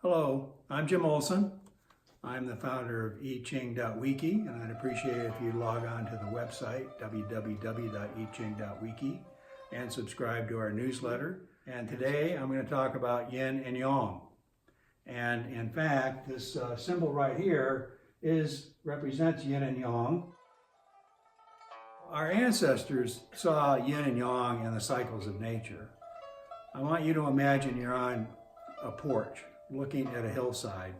Hello, I'm Jim Olson. I'm the founder of i-ching.wiki, and I'd appreciate it if you log on to the website, www.i-ching.wiki, and subscribe to our newsletter. And today I'm going to talk about yin and yang. And in fact, this symbol right here represents yin and yang. Our ancestors saw yin and yang in the cycles of nature. I want you to imagine you're on a porch looking at a hillside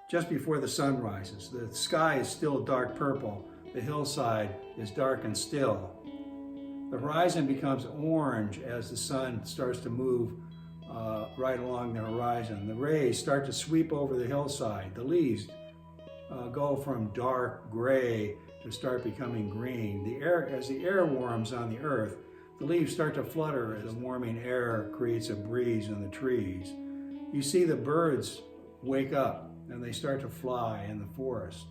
just before the sun rises. The sky is still dark purple. The hillside is dark and still. The horizon becomes orange as the sun starts to move right along the horizon. The rays start to sweep over the hillside. The leaves go from dark gray to start becoming green. As the air warms on the earth, the leaves start to flutter as the warming air creates a breeze in the trees. You see the birds wake up and they start to fly in the forest.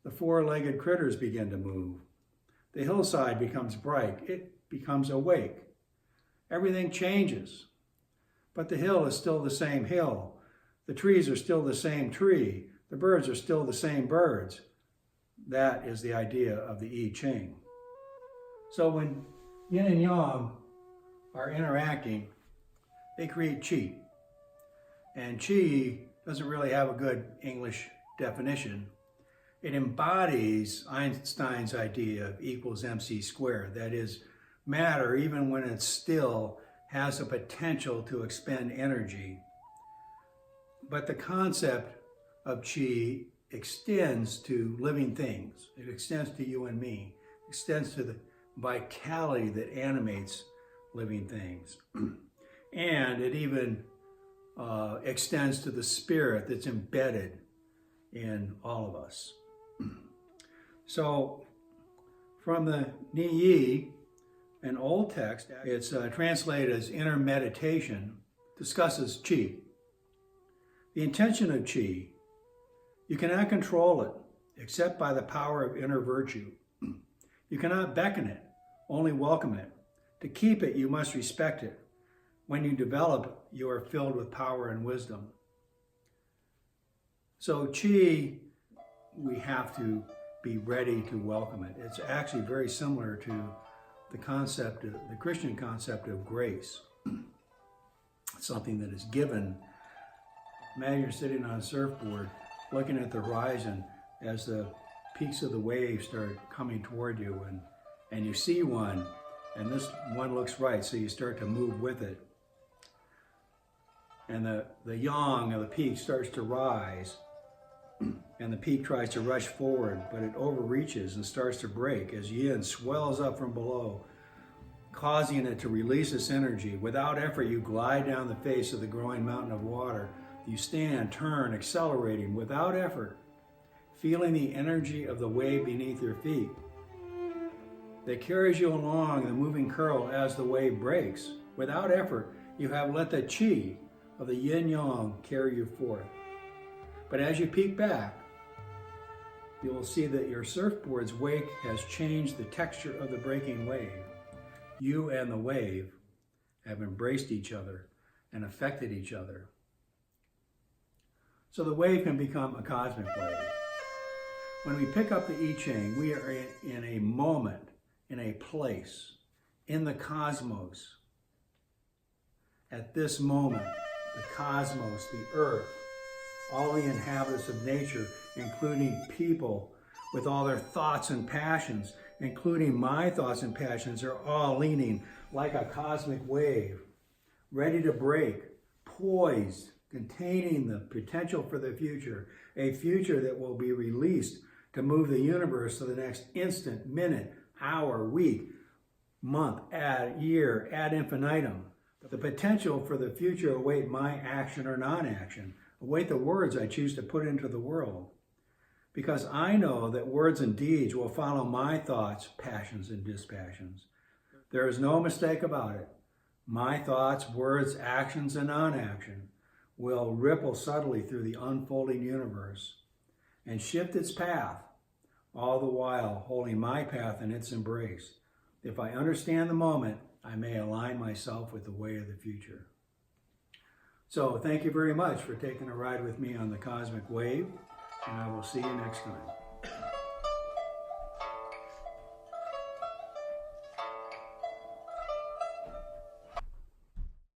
The four-legged critters begin to move. The hillside becomes bright. It becomes awake. Everything changes. But the hill is still the same hill. The trees are still the same tree. The birds are still the same birds. That is the idea of the I-ching. So when yin and yang are interacting, they create qi. And qi doesn't really have a good English definition. It embodies Einstein's idea of equals mc squared. That is, matter, even when it's still, has a potential to expend energy. But the concept of qi extends to living things. It extends to you and me. It extends to the vitality that animates living things. And it even extends to the spirit that's embedded in all of us. So from the Ni, an old text, it's translated as inner meditation, discusses qi. The intention of qi: you cannot control it except by the power of inner virtue. You cannot beckon it, only welcome it. To keep it, you must respect it. When you develop, you are filled with power and wisdom. So qi, we have to be ready to welcome it. It's actually very similar to the Christian concept of grace. It's something that is given. Imagine you're sitting on a surfboard, looking at the horizon as the peaks of the waves start coming toward you, and you see one, and this one looks right, so you start to move with it. And the yang of the peak starts to rise, and the peak tries to rush forward, but it overreaches and starts to break as yin swells up from below, causing it to release its energy. Without effort, you glide down the face of the growing mountain of water. You stand, turn, accelerating without effort, feeling the energy of the wave beneath your feet that carries you along the moving curl as the wave breaks. Without effort, you have let the qi of the yin-yang carry you forth. But as you peek back, you will see that your surfboard's wake has changed the texture of the breaking wave. You and the wave have embraced each other and affected each other. So the wave can become a cosmic wave. When we pick up the I-ching, we are in a moment, in a place, in the cosmos. At this moment, the cosmos, the earth, all the inhabitants of nature, including people with all their thoughts and passions, including my thoughts and passions, are all leaning like a cosmic wave, ready to break, poised, containing the potential for the future, a future that will be released to move the universe to the next instant, minute, hour, week, month, year, ad infinitum. The potential for the future await my action or non-action, await the words I choose to put into the world. Because I know that words and deeds will follow my thoughts, passions, and dispassions. There is no mistake about it. My thoughts, words, actions, and non-action will ripple subtly through the unfolding universe and shift its path, all the while holding my path in its embrace. If I understand the moment, I may align myself with the way of the future. So thank you very much for taking a ride with me on the Cosmic Wave, and I will see you next time.